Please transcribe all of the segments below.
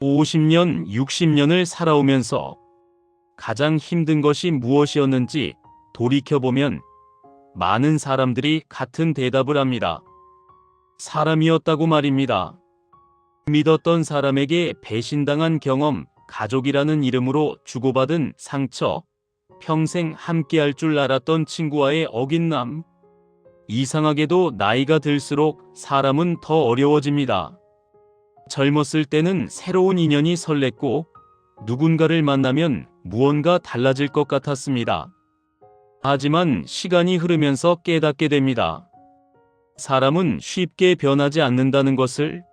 50년, 60년을 살아오면서 가장 힘든 것이 무엇이었는지 돌이켜보면 많은 사람들이 같은 대답을 합니다. 사람이었다고 말입니다. 믿었던 사람에게 배신당한 경험, 가족이라는 이름으로 주고받은 상처, 평생 함께할 줄 알았던 친구와의 어긋남. 이상하게도 나이가 들수록 사람은 더 어려워집니다. 젊었을 때는 새로운 인연이 설렜고 누군가를 만나면 무언가 달라질 것 같았습니다. 하지만 시간이 흐르면서 깨닫게 됩니다. 사람은 쉽게 변하지 않는다는 것을,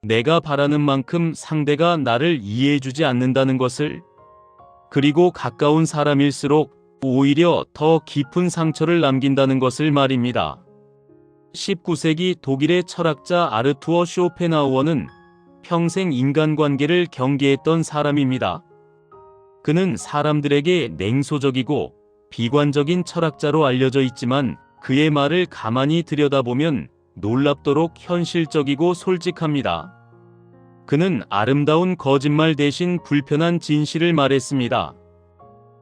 내가 바라는 만큼 상대가 나를 이해해주지 않는다는 것을, 그리고 가까운 사람일수록 오히려 더 깊은 상처를 남긴다는 것을 말입니다. 19세기 독일의 철학자 아르투어 쇼펜하우어는 평생 인간관계를 경계했던 사람입니다. 그는 사람들에게 냉소적이고 비관적인 철학자로 알려져 있지만 그의 말을 가만히 들여다보면 놀랍도록 현실적이고 솔직합니다. 그는 아름다운 거짓말 대신 불편한 진실을 말했습니다.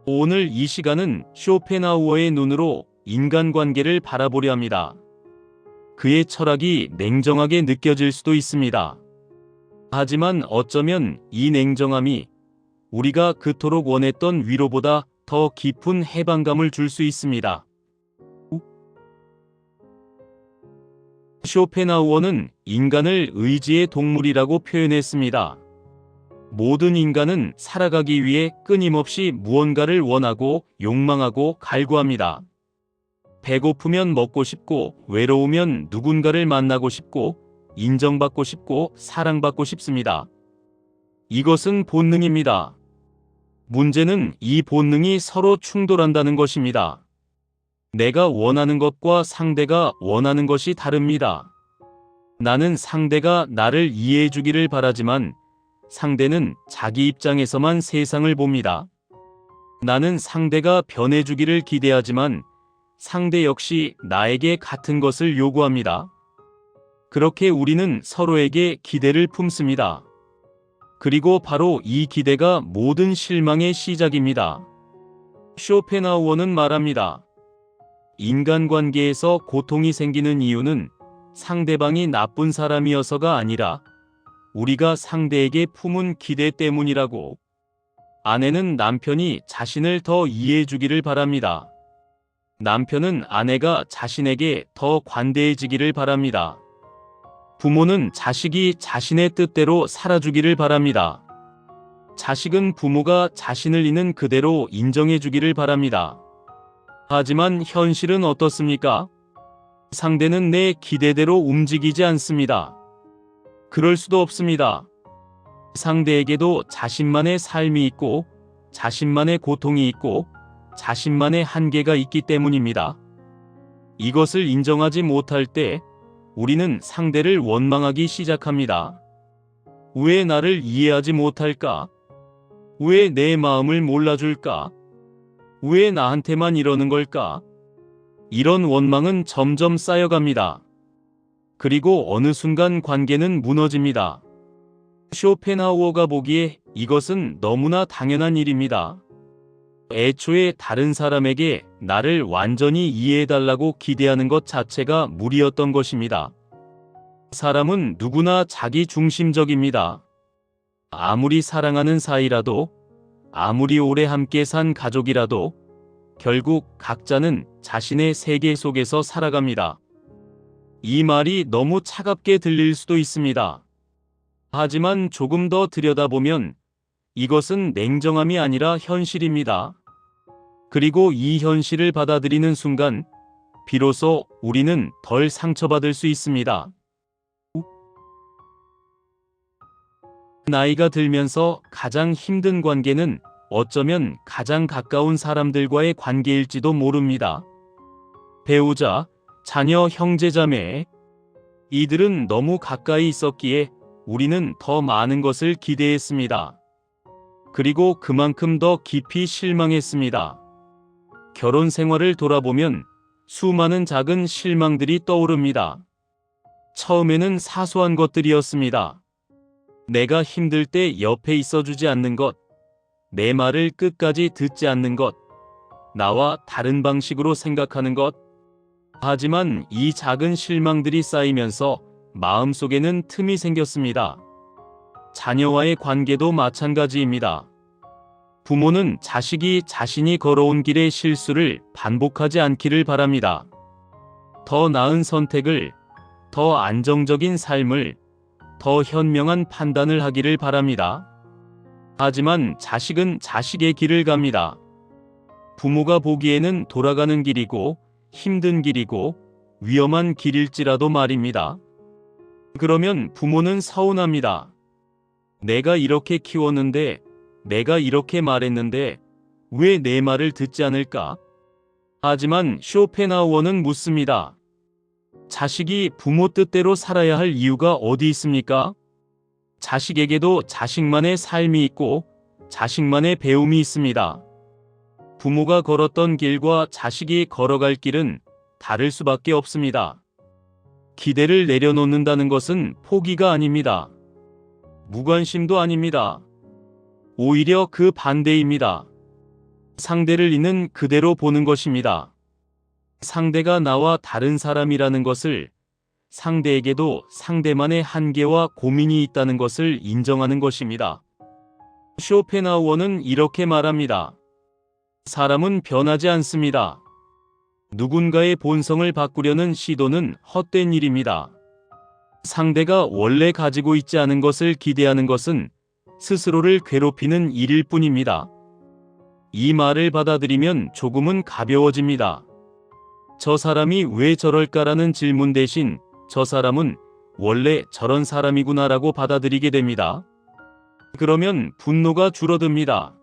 오늘 이 시간은 쇼펜하우어의 눈으로 인간관계를 바라보려 합니다. 그의 철학이 냉정하게 느껴질 수도 있습니다. 하지만 어쩌면 이 냉정함이 우리가 그토록 원했던 위로보다 더 깊은 해방감을 줄 수 있습니다. 쇼펜하우어는 인간을 의지의 동물이라고 표현했습니다. 모든 인간은 살아가기 위해 끊임없이 무언가를 원하고 욕망하고 갈구합니다. 배고프면 먹고 싶고, 외로우면 누군가를 만나고 싶고, 인정받고 싶고, 사랑받고 싶습니다. 이것은 본능입니다. 문제는 이 본능이 서로 충돌한다는 것입니다. 내가 원하는 것과 상대가 원하는 것이 다릅니다. 나는 상대가 나를 이해해 주기를 바라지만 상대는 자기 입장에서만 세상을 봅니다. 나는 상대가 변해 주기를 기대하지만 상대 역시 나에게 같은 것을 요구합니다. 그렇게 우리는 서로에게 기대를 품습니다. 그리고 바로 이 기대가 모든 실망의 시작입니다. 쇼펜하우어는 말합니다. 인간관계에서 고통이 생기는 이유는 상대방이 나쁜 사람이어서가 아니라 우리가 상대에게 품은 기대 때문이라고. 아내는 남편이 자신을 더 이해해 주기를 바랍니다. 남편은 아내가 자신에게 더 관대해지기를 바랍니다. 부모는 자식이 자신의 뜻대로 살아주기를 바랍니다. 자식은 부모가 자신을 있는 그대로 인정해 주기를 바랍니다. 하지만 현실은 어떻습니까? 상대는 내 기대대로 움직이지 않습니다. 그럴 수도 없습니다. 상대에게도 자신만의 삶이 있고, 자신만의 고통이 있고, 자신만의 한계가 있기 때문입니다. 이것을 인정하지 못할 때 우리는 상대를 원망하기 시작합니다. 왜 나를 이해하지 못할까? 왜 내 마음을 몰라줄까? 왜 나한테만 이러는 걸까? 이런 원망은 점점 쌓여갑니다. 그리고 어느 순간 관계는 무너집니다. 쇼펜하우어가 보기에 이것은 너무나 당연한 일입니다. 애초에 다른 사람에게 나를 완전히 이해해달라고 기대하는 것 자체가 무리였던 것입니다. 사람은 누구나 자기 중심적입니다. 아무리 사랑하는 사이라도, 아무리 오래 함께 산 가족이라도 결국 각자는 자신의 세계 속에서 살아갑니다. 이 말이 너무 차갑게 들릴 수도 있습니다. 하지만 조금 더 들여다보면 이것은 냉정함이 아니라 현실입니다. 그리고 이 현실을 받아들이는 순간 비로소 우리는 덜 상처받을 수 있습니다. 나이가 들면서 가장 힘든 관계는 어쩌면 가장 가까운 사람들과의 관계일지도 모릅니다. 배우자, 자녀, 형제자매. 이들은 너무 가까이 있었기에 우리는 더 많은 것을 기대했습니다. 그리고 그만큼 더 깊이 실망했습니다. 결혼 생활을 돌아보면 수많은 작은 실망들이 떠오릅니다. 처음에는 사소한 것들이었습니다. 내가 힘들 때 옆에 있어주지 않는 것, 내 말을 끝까지 듣지 않는 것, 나와 다른 방식으로 생각하는 것. 하지만 이 작은 실망들이 쌓이면서 마음속에는 틈이 생겼습니다. 자녀와의 관계도 마찬가지입니다. 부모는 자식이 자신이 걸어온 길의 실수를 반복하지 않기를 바랍니다. 더 나은 선택을, 더 안정적인 삶을, 더 현명한 판단을 하기를 바랍니다. 하지만 자식은 자식의 길을 갑니다. 부모가 보기에는 돌아가는 길이고 힘든 길이고 위험한 길일지라도 말입니다. 그러면 부모는 서운합니다. 내가 이렇게 키웠는데, 내가 이렇게 말했는데 왜 내 말을 듣지 않을까? 하지만 쇼펜하우어는 묻습니다. 자식이 부모 뜻대로 살아야 할 이유가 어디 있습니까? 자식에게도 자식만의 삶이 있고 자식만의 배움이 있습니다. 부모가 걸었던 길과 자식이 걸어갈 길은 다를 수밖에 없습니다. 기대를 내려놓는다는 것은 포기가 아닙니다. 무관심도 아닙니다. 오히려 그 반대입니다. 상대를 있는 그대로 보는 것입니다. 상대가 나와 다른 사람이라는 것을, 상대에게도 상대만의 한계와 고민이 있다는 것을 인정하는 것입니다. 쇼펜하우어는 이렇게 말합니다. 사람은 변하지 않습니다. 누군가의 본성을 바꾸려는 시도는 헛된 일입니다. 상대가 원래 가지고 있지 않은 것을 기대하는 것은 스스로를 괴롭히는 일일 뿐입니다. 이 말을 받아들이면 조금은 가벼워집니다. 저 사람이 왜 저럴까라는 질문 대신 저 사람은 원래 저런 사람이구나라고 받아들이게 됩니다. 그러면 분노가 줄어듭니다.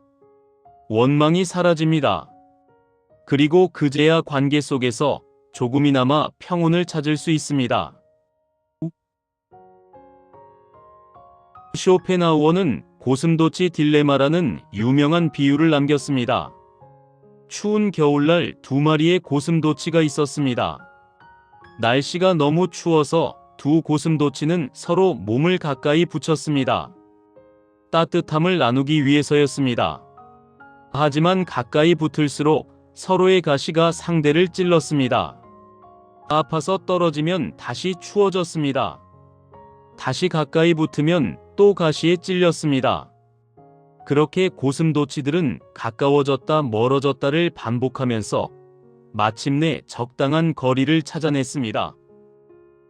원망이 사라집니다. 그리고 그제야 관계 속에서 조금이나마 평온을 찾을 수 있습니다. 쇼펜하우어는 고슴도치 딜레마라는 유명한 비유를 남겼습니다. 추운 겨울날 두 마리의 고슴도치가 있었습니다. 날씨가 너무 추워서 두 고슴도치는 서로 몸을 가까이 붙였습니다. 따뜻함을 나누기 위해서였습니다. 하지만 가까이 붙을수록 서로의 가시가 상대를 찔렀습니다. 아파서 떨어지면 다시 추워졌습니다. 다시 가까이 붙으면 또 가시에 찔렸습니다. 그렇게 고슴도치들은 가까워졌다 멀어졌다를 반복하면서 마침내 적당한 거리를 찾아냈습니다.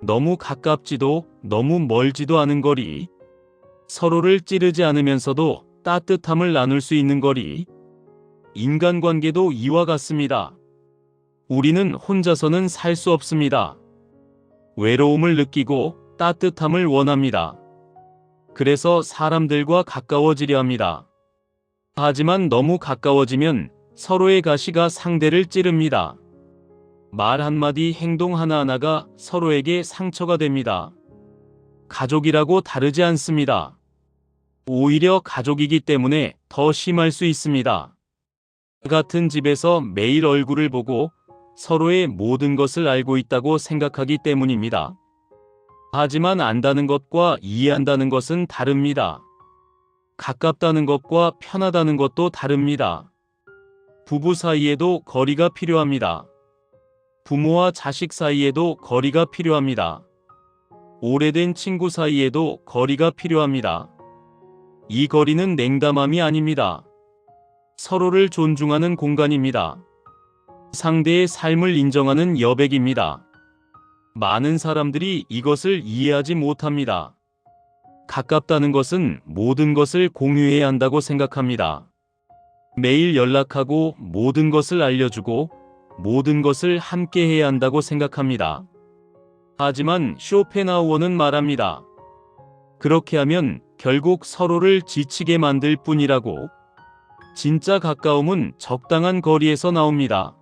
너무 가깝지도 너무 멀지도 않은 거리, 서로를 찌르지 않으면서도 따뜻함을 나눌 수 있는 거리. 인간관계도 이와 같습니다. 우리는 혼자서는 살 수 없습니다. 외로움을 느끼고 따뜻함을 원합니다. 그래서 사람들과 가까워지려 합니다. 하지만 너무 가까워지면 서로의 가시가 상대를 찌릅니다. 말 한마디, 행동 하나하나가 서로에게 상처가 됩니다. 가족이라고 다르지 않습니다. 오히려 가족이기 때문에 더 심할 수 있습니다. 같은 집에서 매일 얼굴을 보고 서로의 모든 것을 알고 있다고 생각하기 때문입니다. 하지만 안다는 것과 이해한다는 것은 다릅니다. 가깝다는 것과 편하다는 것도 다릅니다. 부부 사이에도 거리가 필요합니다. 부모와 자식 사이에도 거리가 필요합니다. 오래된 친구 사이에도 거리가 필요합니다. 이 거리는 냉담함이 아닙니다. 서로를 존중하는 공간입니다. 상대의 삶을 인정하는 여백입니다. 많은 사람들이 이것을 이해하지 못합니다. 가깝다는 것은 모든 것을 공유해야 한다고 생각합니다. 매일 연락하고 모든 것을 알려주고 모든 것을 함께 해야 한다고 생각합니다. 하지만 쇼펜하우어는 말합니다. 그렇게 하면 결국 서로를 지치게 만들 뿐이라고. 진짜 가까움은 적당한 거리에서 나옵니다.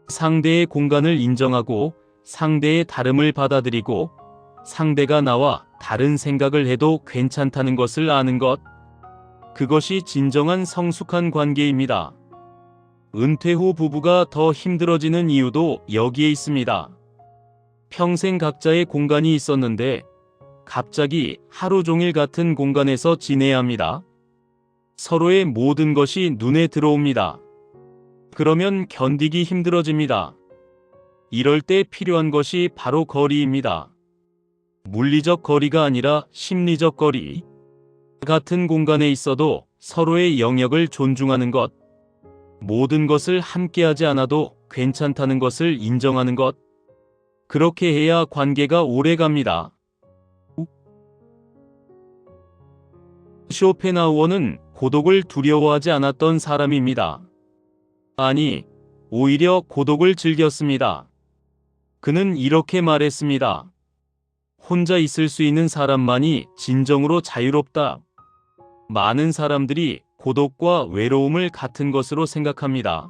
상대의 공간을 인정하고 상대의 다름을 받아들이고 상대가 나와 다른 생각을 해도 괜찮다는 것을 아는 것. 그것이 진정한 성숙한 관계입니다. 은퇴 후 부부가 더 힘들어지는 이유도 여기에 있습니다. 평생 각자의 공간이 있었는데 갑자기 하루 종일 같은 공간에서 지내야 합니다. 서로의 모든 것이 눈에 들어옵니다. 그러면 견디기 힘들어집니다. 이럴 때 필요한 것이 바로 거리입니다. 물리적 거리가 아니라 심리적 거리. 같은 공간에 있어도 서로의 영역을 존중하는 것. 모든 것을 함께하지 않아도 괜찮다는 것을 인정하는 것. 그렇게 해야 관계가 오래 갑니다. 쇼펜하우어는 고독을 두려워하지 않았던 사람입니다. 아니, 오히려 고독을 즐겼습니다. 그는 이렇게 말했습니다. 혼자 있을 수 있는 사람만이 진정으로 자유롭다. 많은 사람들이 고독과 외로움을 같은 것으로 생각합니다.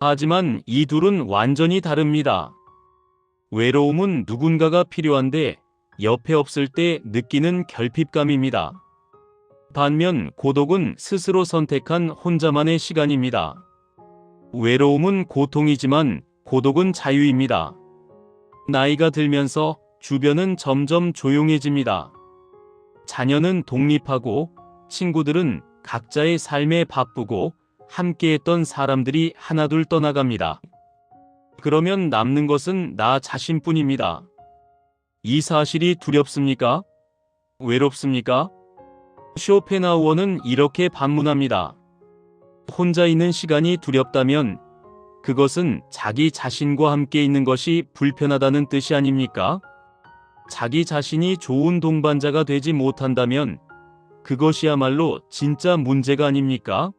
하지만 이 둘은 완전히 다릅니다. 외로움은 누군가가 필요한데 옆에 없을 때 느끼는 결핍감입니다. 반면 고독은 스스로 선택한 혼자만의 시간입니다. 외로움은 고통이지만 고독은 자유입니다. 나이가 들면서 주변은 점점 조용해집니다. 자녀는 독립하고 친구들은 각자의 삶에 바쁘고 함께했던 사람들이 하나둘 떠나갑니다. 그러면 남는 것은 나 자신뿐입니다. 이 사실이 두렵습니까? 외롭습니까? 쇼펜하우어는 이렇게 반문합니다. 혼자 있는 시간이 두렵다면 그것은 자기 자신과 함께 있는 것이 불편하다는 뜻이 아닙니까? 자기 자신이 좋은 동반자가 되지 못한다면 그것이야말로 진짜 문제가 아닙니까?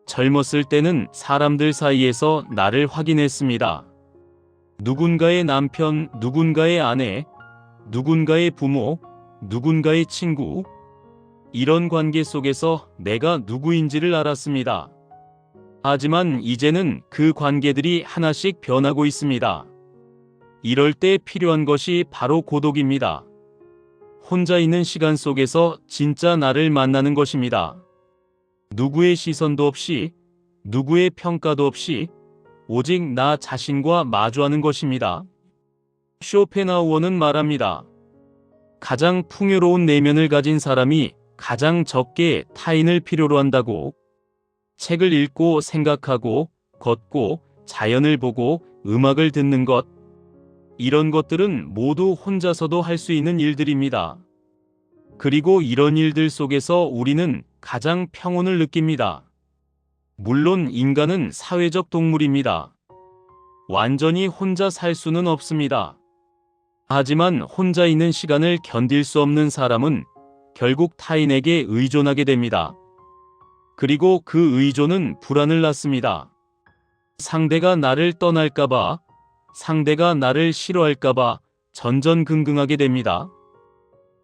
젊었을 때는 사람들 사이에서 나를 확인했습니다. 누군가의 남편, 누군가의 아내, 누군가의 부모, 누군가의 친구. 이런 관계 속에서 내가 누구인지를 알았습니다. 하지만 이제는 그 관계들이 하나씩 변하고 있습니다. 이럴 때 필요한 것이 바로 고독입니다. 혼자 있는 시간 속에서 진짜 나를 만나는 것입니다. 누구의 시선도 없이, 누구의 평가도 없이 오직 나 자신과 마주하는 것입니다. 쇼펜하우어는 말합니다. 가장 풍요로운 내면을 가진 사람이 가장 적게 타인을 필요로 한다고. 책을 읽고 생각하고 걷고 자연을 보고 음악을 듣는 것. 이런 것들은 모두 혼자서도 할 수 있는 일들입니다. 그리고 이런 일들 속에서 우리는 가장 평온을 느낍니다. 물론 인간은 사회적 동물입니다. 완전히 혼자 살 수는 없습니다. 하지만 혼자 있는 시간을 견딜 수 없는 사람은 결국 타인에게 의존하게 됩니다. 그리고 그 의존은 불안을 낳습니다. 상대가 나를 떠날까봐, 상대가 나를 싫어할까봐 전전긍긍하게 됩니다.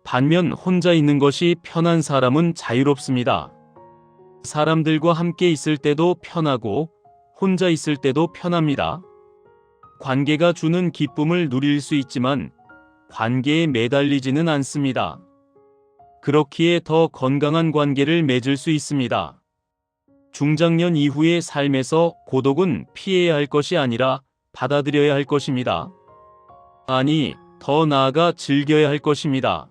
반면 혼자 있는 것이 편한 사람은 자유롭습니다. 사람들과 함께 있을 때도 편하고 혼자 있을 때도 편합니다. 관계가 주는 기쁨을 누릴 수 있지만 관계에 매달리지는 않습니다. 그렇기에 더 건강한 관계를 맺을 수 있습니다. 중장년 이후의 삶에서 고독은 피해야 할 것이 아니라 받아들여야 할 것입니다. 아니, 더 나아가 즐겨야 할 것입니다.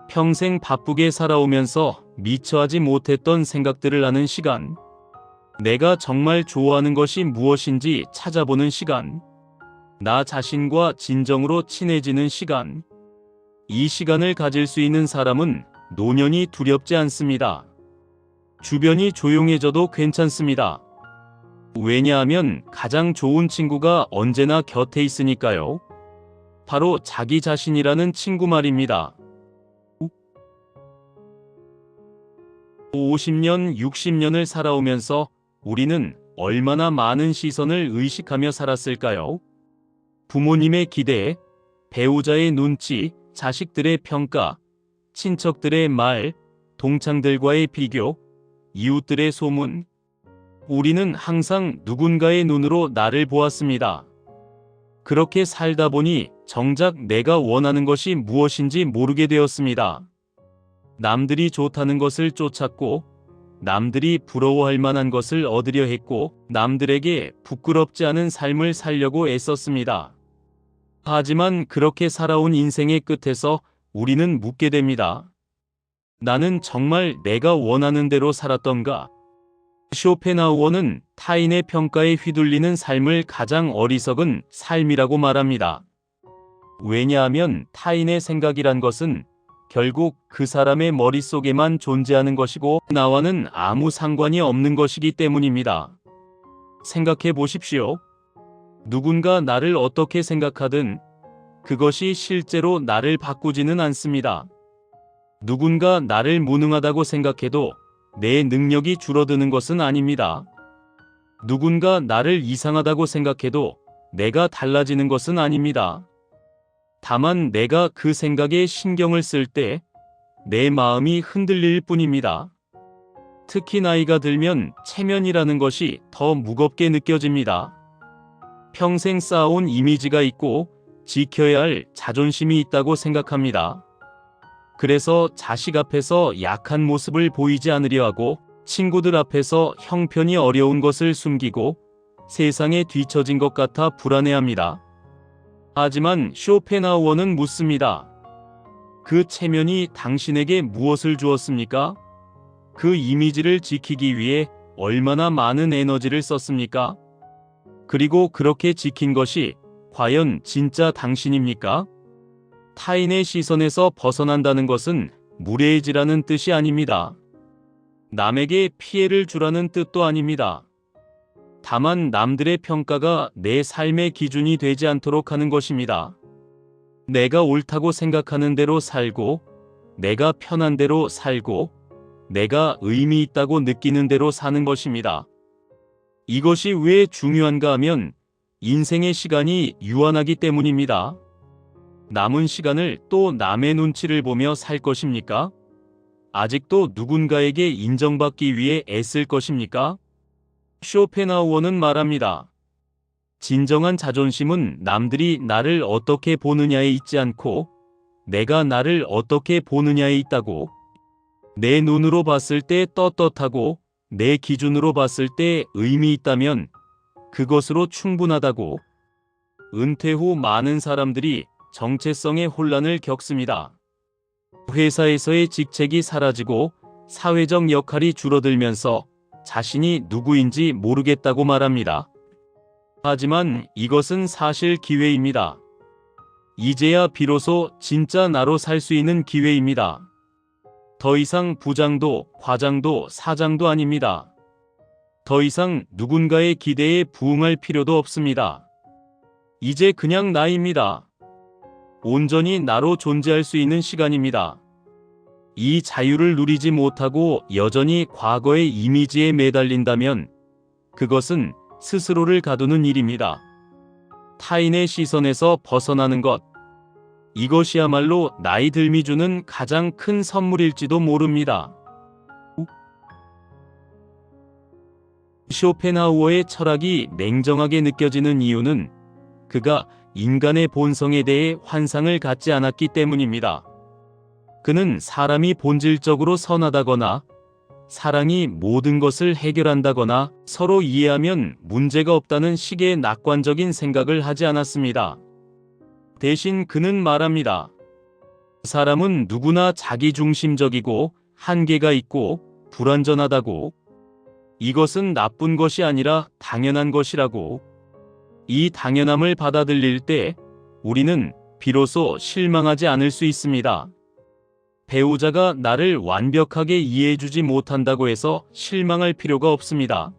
평생 바쁘게 살아오면서 미처 하지 못했던 생각들을 하는 시간. 내가 정말 좋아하는 것이 무엇인지 찾아보는 시간. 나 자신과 진정으로 친해지는 시간. 이 시간을 가질 수 있는 사람은 노년이 두렵지 않습니다. 주변이 조용해져도 괜찮습니다. 왜냐하면 가장 좋은 친구가 언제나 곁에 있으니까요. 바로 자기 자신이라는 친구 말입니다. 50년, 60년을 살아오면서 우리는 얼마나 많은 시선을 의식하며 살았을까요? 부모님의 기대, 배우자의 눈치, 자식들의 평가, 친척들의 말, 동창들과의 비교, 이웃들의 소문. 우리는 항상 누군가의 눈으로 나를 보았습니다. 그렇게 살다 보니 정작 내가 원하는 것이 무엇인지 모르게 되었습니다. 남들이 좋다는 것을 쫓았고, 남들이 부러워할 만한 것을 얻으려 했고, 남들에게 부끄럽지 않은 삶을 살려고 애썼습니다. 하지만 그렇게 살아온 인생의 끝에서 우리는 묻게 됩니다. 나는 정말 내가 원하는 대로 살았던가? 쇼펜하우어는 타인의 평가에 휘둘리는 삶을 가장 어리석은 삶이라고 말합니다. 왜냐하면 타인의 생각이란 것은 결국 그 사람의 머릿속에만 존재하는 것이고 나와는 아무 상관이 없는 것이기 때문입니다. 생각해 보십시오. 누군가 나를 어떻게 생각하든 그것이 실제로 나를 바꾸지는 않습니다. 누군가 나를 무능하다고 생각해도 내 능력이 줄어드는 것은 아닙니다. 누군가 나를 이상하다고 생각해도 내가 달라지는 것은 아닙니다. 다만 내가 그 생각에 신경을 쓸 때 내 마음이 흔들릴 뿐입니다. 특히 나이가 들면 체면이라는 것이 더 무겁게 느껴집니다. 평생 쌓아온 이미지가 있고 지켜야 할 자존심이 있다고 생각합니다. 그래서 자식 앞에서 약한 모습을 보이지 않으려 하고 친구들 앞에서 형편이 어려운 것을 숨기고 세상에 뒤처진 것 같아 불안해합니다. 하지만 쇼펜하우어는 묻습니다. 그 체면이 당신에게 무엇을 주었습니까? 그 이미지를 지키기 위해 얼마나 많은 에너지를 썼습니까? 그리고 그렇게 지킨 것이 과연 진짜 당신입니까? 타인의 시선에서 벗어난다는 것은 무례해지라는 뜻이 아닙니다. 남에게 피해를 주라는 뜻도 아닙니다. 다만 남들의 평가가 내 삶의 기준이 되지 않도록 하는 것입니다. 내가 옳다고 생각하는 대로 살고, 내가 편한 대로 살고, 내가 의미 있다고 느끼는 대로 사는 것입니다. 이것이 왜 중요한가 하면 인생의 시간이 유한하기 때문입니다. 남은 시간을 또 남의 눈치를 보며 살 것입니까? 아직도 누군가에게 인정받기 위해 애쓸 것입니까? 쇼펜하우어는 말합니다. 진정한 자존심은 남들이 나를 어떻게 보느냐에 있지 않고 내가 나를 어떻게 보느냐에 있다고. 내 눈으로 봤을 때 떳떳하고 내 기준으로 봤을 때 의미 있다면 그것으로 충분하다고. 은퇴 후 많은 사람들이 정체성의 혼란을 겪습니다. 회사에서의 직책이 사라지고 사회적 역할이 줄어들면서 자신이 누구인지 모르겠다고 말합니다. 하지만 이것은 사실 기회입니다. 이제야 비로소 진짜 나로 살 수 있는 기회입니다. 더 이상 부장도 과장도 사장도 아닙니다. 더 이상 누군가의 기대에 부응할 필요도 없습니다. 이제 그냥 나입니다. 온전히 나로 존재할 수 있는 시간입니다. 이 자유를 누리지 못하고 여전히 과거의 이미지에 매달린다면 그것은 스스로를 가두는 일입니다. 타인의 시선에서 벗어나는 것. 이것이야말로 나이 들미 주는 가장 큰 선물일지도 모릅니다. 쇼펜하우어의 철학이 냉정하게 느껴지는 이유는 그가 인간의 본성에 대해 환상을 갖지 않았기 때문입니다. 그는 사람이 본질적으로 선하다거나 사랑이 모든 것을 해결한다거나 서로 이해하면 문제가 없다는 식의 낙관적인 생각을 하지 않았습니다. 대신 그는 말합니다. 사람은 누구나 자기중심적이고 한계가 있고 불완전하다고. 이것은 나쁜 것이 아니라 당연한 것이라고. 이 당연함을 받아들일 때 우리는 비로소 실망하지 않을 수 있습니다. 배우자가 나를 완벽하게 이해해주지 못한다고 해서 실망할 필요가 없습니다.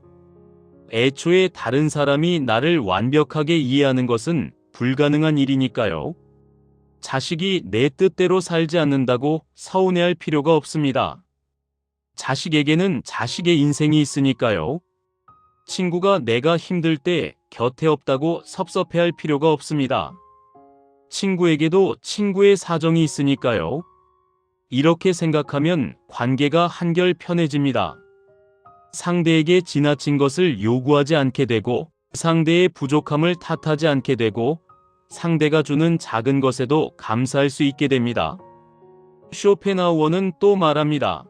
애초에 다른 사람이 나를 완벽하게 이해하는 것은 불가능한 일이니까요. 자식이 내 뜻대로 살지 않는다고 서운해할 필요가 없습니다. 자식에게는 자식의 인생이 있으니까요. 친구가 내가 힘들 때 곁에 없다고 섭섭해할 필요가 없습니다. 친구에게도 친구의 사정이 있으니까요. 이렇게 생각하면 관계가 한결 편해집니다. 상대에게 지나친 것을 요구하지 않게 되고 상대의 부족함을 탓하지 않게 되고 상대가 주는 작은 것에도 감사할 수 있게 됩니다. 쇼펜하우어는 또 말합니다.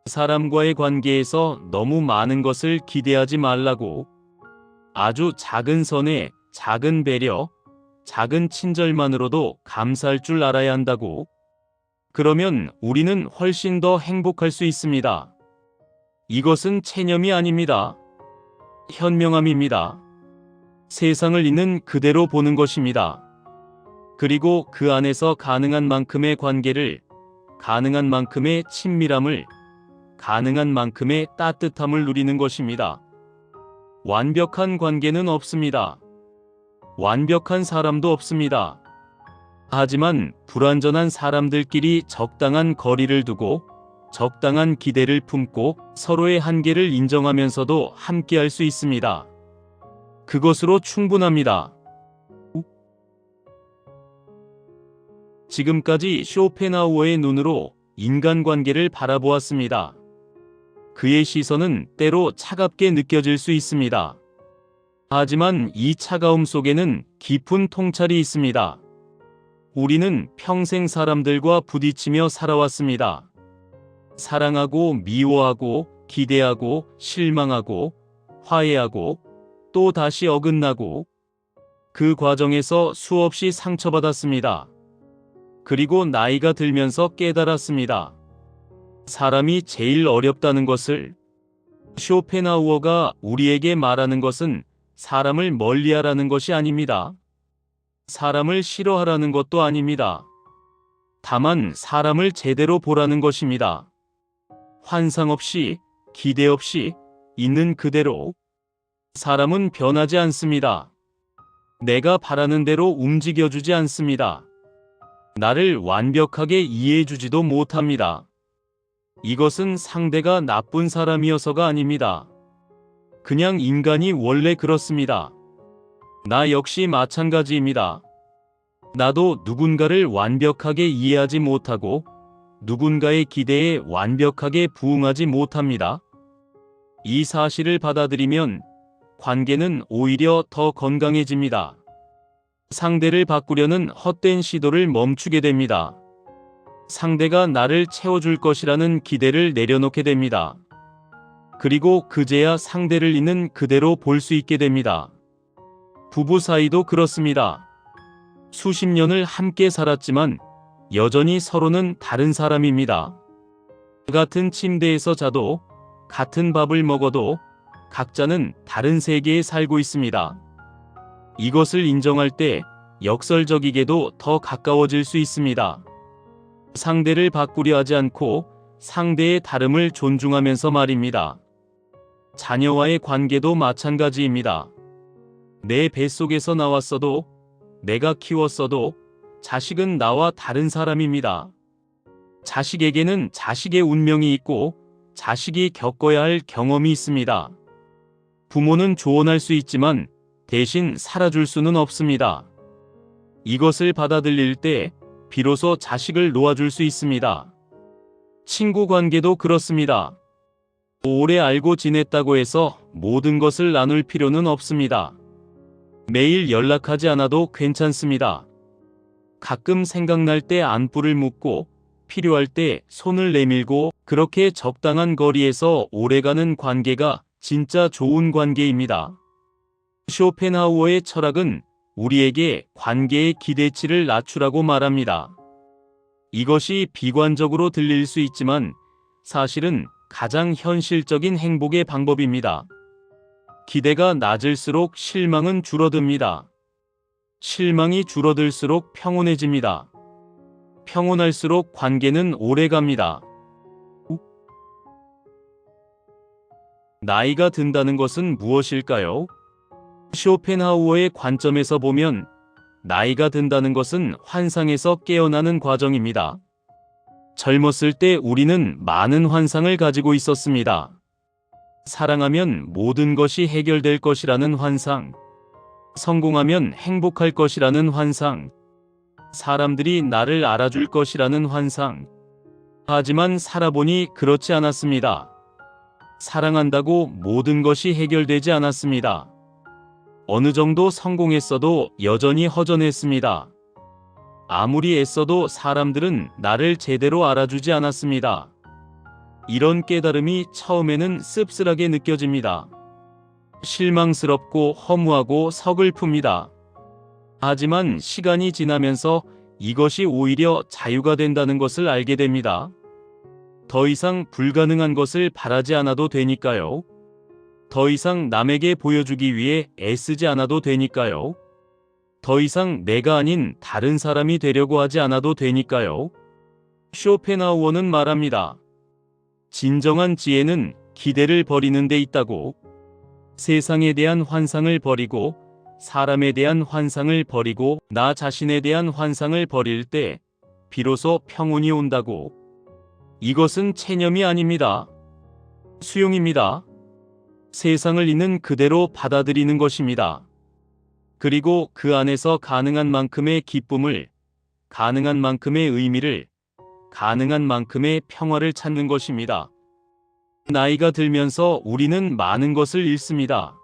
사람과의 관계에서 너무 많은 것을 기대하지 말라고. 아주 작은 선에 작은 배려, 작은 친절만으로도 감사할 줄 알아야 한다고. 그러면 우리는 훨씬 더 행복할 수 있습니다. 이것은 체념이 아닙니다. 현명함입니다. 세상을 있는 그대로 보는 것입니다. 그리고 그 안에서 가능한 만큼의 관계를, 가능한 만큼의 친밀함을, 가능한 만큼의 따뜻함을 누리는 것입니다. 완벽한 관계는 없습니다. 완벽한 사람도 없습니다. 하지만 불완전한 사람들끼리 적당한 거리를 두고 적당한 기대를 품고 서로의 한계를 인정하면서도 함께할 수 있습니다. 그것으로 충분합니다. 지금까지 쇼펜하우어의 눈으로 인간관계를 바라보았습니다. 그의 시선은 때로 차갑게 느껴질 수 있습니다. 하지만 이 차가움 속에는 깊은 통찰이 있습니다. 우리는 평생 사람들과 부딪히며 살아왔습니다. 사랑하고 미워하고 기대하고 실망하고 화해하고 또 다시 어긋나고 그 과정에서 수없이 상처받았습니다. 그리고 나이가 들면서 깨달았습니다. 사람이 제일 어렵다는 것을. 쇼펜하우어가 우리에게 말하는 것은 사람을 멀리하라는 것이 아닙니다. 사람을 싫어하라는 것도 아닙니다. 다만 사람을 제대로 보라는 것입니다. 환상 없이, 기대 없이, 있는 그대로. 사람은 변하지 않습니다. 내가 바라는 대로 움직여주지 않습니다. 나를 완벽하게 이해해주지도 못합니다. 이것은 상대가 나쁜 사람이어서가 아닙니다. 그냥 인간이 원래 그렇습니다. 나 역시 마찬가지입니다. 나도 누군가를 완벽하게 이해하지 못하고 누군가의 기대에 완벽하게 부응하지 못합니다. 이 사실을 받아들이면 관계는 오히려 더 건강해집니다. 상대를 바꾸려는 헛된 시도를 멈추게 됩니다. 상대가 나를 채워줄 것이라는 기대를 내려놓게 됩니다. 그리고 그제야 상대를 있는 그대로 볼 수 있게 됩니다. 부부 사이도 그렇습니다. 수십 년을 함께 살았지만 여전히 서로는 다른 사람입니다. 같은 침대에서 자도, 같은 밥을 먹어도 각자는 다른 세계에 살고 있습니다. 이것을 인정할 때 역설적이게도 더 가까워질 수 있습니다. 상대를 바꾸려 하지 않고 상대의 다름을 존중하면서 말입니다. 자녀와의 관계도 마찬가지입니다. 내 뱃속에서 나왔어도, 내가 키웠어도 자식은 나와 다른 사람입니다. 자식에게는 자식의 운명이 있고 자식이 겪어야 할 경험이 있습니다. 부모는 조언할 수 있지만 대신 살아줄 수는 없습니다. 이것을 받아들일 때 비로소 자식을 놓아줄 수 있습니다. 친구 관계도 그렇습니다. 오래 알고 지냈다고 해서 모든 것을 나눌 필요는 없습니다. 매일 연락하지 않아도 괜찮습니다. 가끔 생각날 때 안부를 묻고 필요할 때 손을 내밀고 그렇게 적당한 거리에서 오래가는 관계가 진짜 좋은 관계입니다. 쇼펜하우어의 철학은 우리에게 관계의 기대치를 낮추라고 말합니다. 이것이 비관적으로 들릴 수 있지만 사실은 가장 현실적인 행복의 방법입니다. 기대가 낮을수록 실망은 줄어듭니다. 실망이 줄어들수록 평온해집니다. 평온할수록 관계는 오래갑니다. 나이가 든다는 것은 무엇일까요? 쇼펜하우어의 관점에서 보면 나이가 든다는 것은 환상에서 깨어나는 과정입니다. 젊었을 때 우리는 많은 환상을 가지고 있었습니다. 사랑하면 모든 것이 해결될 것이라는 환상, 성공하면 행복할 것이라는 환상, 사람들이 나를 알아줄 것이라는 환상. 하지만 살아보니 그렇지 않았습니다. 사랑한다고 모든 것이 해결되지 않았습니다. 어느 정도 성공했어도 여전히 허전했습니다. 아무리 애써도 사람들은 나를 제대로 알아주지 않았습니다. 이런 깨달음이 처음에는 씁쓸하게 느껴집니다. 실망스럽고 허무하고 서글픕니다. 하지만 시간이 지나면서 이것이 오히려 자유가 된다는 것을 알게 됩니다. 더 이상 불가능한 것을 바라지 않아도 되니까요. 더 이상 남에게 보여주기 위해 애쓰지 않아도 되니까요. 더 이상 내가 아닌 다른 사람이 되려고 하지 않아도 되니까요. 쇼펜하우어는 말합니다. 진정한 지혜는 기대를 버리는 데 있다고. 세상에 대한 환상을 버리고 사람에 대한 환상을 버리고 나 자신에 대한 환상을 버릴 때 비로소 평온이 온다고. 이것은 체념이 아닙니다. 수용입니다. 세상을 있는 그대로 받아들이는 것입니다. 그리고 그 안에서 가능한 만큼의 기쁨을, 가능한 만큼의 의미를, 가능한 만큼의 평화를 찾는 것입니다. 나이가 들면서 우리는 많은 것을 잃습니다.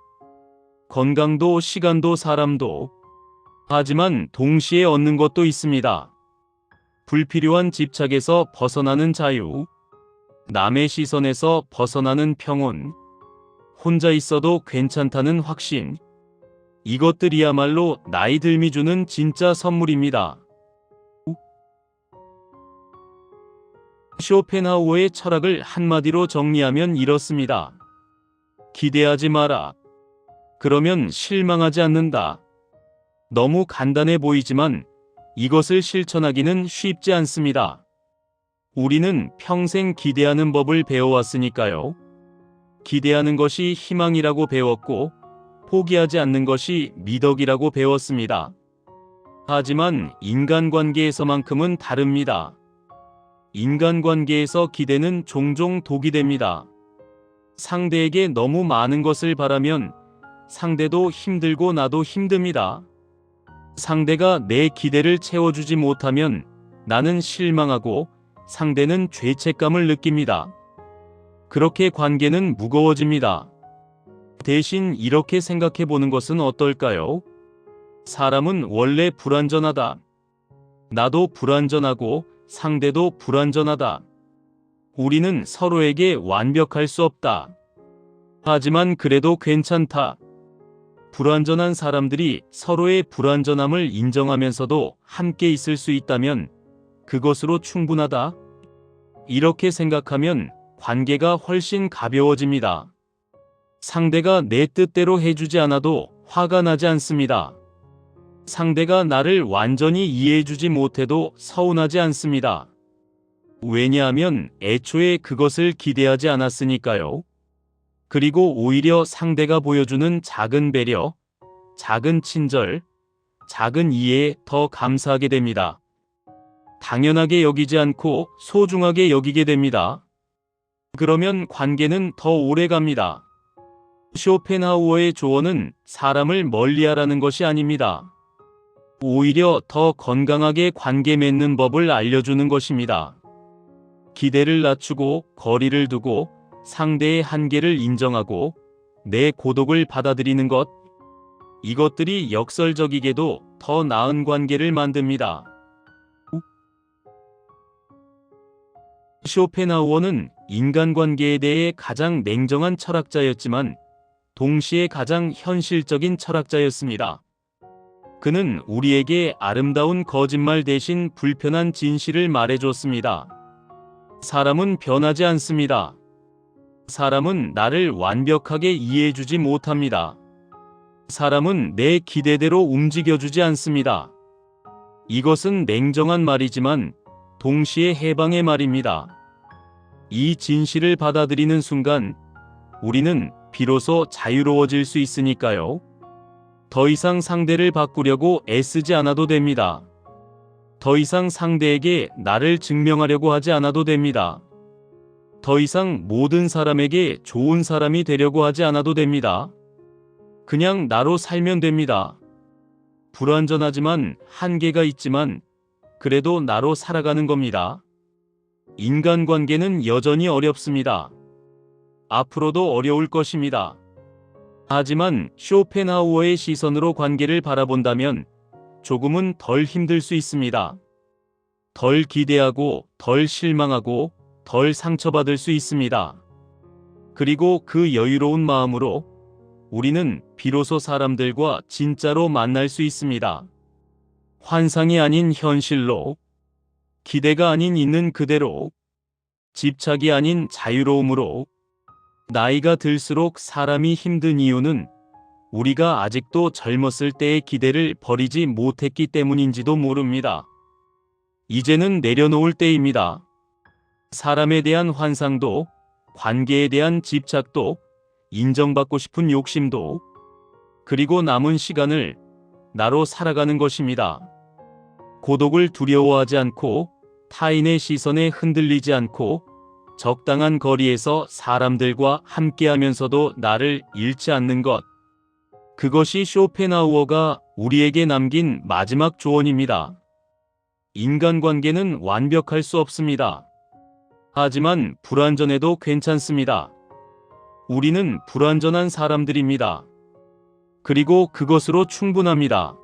건강도 시간도 사람도. 하지만 동시에 얻는 것도 있습니다. 불필요한 집착에서 벗어나는 자유, 남의 시선에서 벗어나는 평온, 혼자 있어도 괜찮다는 확신. 이것들이야말로 나이 들미 주는 진짜 선물입니다. 쇼펜하우어의 철학을 한마디로 정리하면 이렇습니다. 기대하지 마라. 그러면 실망하지 않는다. 너무 간단해 보이지만 이것을 실천하기는 쉽지 않습니다. 우리는 평생 기대하는 법을 배워왔으니까요. 기대하는 것이 희망이라고 배웠고 포기하지 않는 것이 미덕이라고 배웠습니다. 하지만 인간관계에서만큼은 다릅니다. 인간관계에서 기대는 종종 독이 됩니다. 상대에게 너무 많은 것을 바라면 상대도 힘들고 나도 힘듭니다. 상대가 내 기대를 채워주지 못하면 나는 실망하고 상대는 죄책감을 느낍니다. 그렇게 관계는 무거워집니다. 대신 이렇게 생각해 보는 것은 어떨까요? 사람은 원래 불완전하다. 나도 불완전하고 상대도 불완전하다. 우리는 서로에게 완벽할 수 없다. 하지만 그래도 괜찮다. 불완전한 사람들이 서로의 불완전함을 인정하면서도 함께 있을 수 있다면 그것으로 충분하다. 이렇게 생각하면 관계가 훨씬 가벼워집니다. 상대가 내 뜻대로 해주지 않아도 화가 나지 않습니다. 상대가 나를 완전히 이해해주지 못해도 서운하지 않습니다. 왜냐하면 애초에 그것을 기대하지 않았으니까요. 그리고 오히려 상대가 보여주는 작은 배려, 작은 친절, 작은 이해에 더 감사하게 됩니다. 당연하게 여기지 않고 소중하게 여기게 됩니다. 그러면 관계는 더 오래 갑니다. 쇼펜하우어의 조언은 사람을 멀리하라는 것이 아닙니다. 오히려 더 건강하게 관계 맺는 법을 알려주는 것입니다. 기대를 낮추고 거리를 두고 상대의 한계를 인정하고 내 고독을 받아들이는 것, 이것들이 역설적이게도 더 나은 관계를 만듭니다. 쇼펜하우어는 인간관계에 대해 가장 냉정한 철학자였지만 동시에 가장 현실적인 철학자였습니다. 그는 우리에게 아름다운 거짓말 대신 불편한 진실을 말해줬습니다. 사람은 변하지 않습니다. 사람은 나를 완벽하게 이해해주지 못합니다. 사람은 내 기대대로 움직여주지 않습니다. 이것은 냉정한 말이지만 동시에 해방의 말입니다. 이 진실을 받아들이는 순간 우리는 비로소 자유로워질 수 있으니까요. 더 이상 상대를 바꾸려고 애쓰지 않아도 됩니다. 더 이상 상대에게 나를 증명하려고 하지 않아도 됩니다. 더 이상 모든 사람에게 좋은 사람이 되려고 하지 않아도 됩니다. 그냥 나로 살면 됩니다. 불완전하지만 한계가 있지만 그래도 나로 살아가는 겁니다. 인간관계는 여전히 어렵습니다. 앞으로도 어려울 것입니다. 하지만 쇼펜하우어의 시선으로 관계를 바라본다면 조금은 덜 힘들 수 있습니다. 덜 기대하고 덜 실망하고 덜 상처받을 수 있습니다. 그리고 그 여유로운 마음으로 우리는 비로소 사람들과 진짜로 만날 수 있습니다. 환상이 아닌 현실로, 기대가 아닌 있는 그대로, 집착이 아닌 자유로움으로. 나이가 들수록 사람이 힘든 이유는 우리가 아직도 젊었을 때의 기대를 버리지 못했기 때문인지도 모릅니다. 이제는 내려놓을 때입니다. 사람에 대한 환상도, 관계에 대한 집착도, 인정받고 싶은 욕심도, 그리고 남은 시간을 나로 살아가는 것입니다. 고독을 두려워하지 않고, 타인의 시선에 흔들리지 않고, 적당한 거리에서 사람들과 함께하면서도 나를 잃지 않는 것. 그것이 쇼펜하우어가 우리에게 남긴 마지막 조언입니다. 인간관계는 완벽할 수 없습니다. 하지만 불완전해도 괜찮습니다. 우리는 불완전한 사람들입니다. 그리고 그것으로 충분합니다.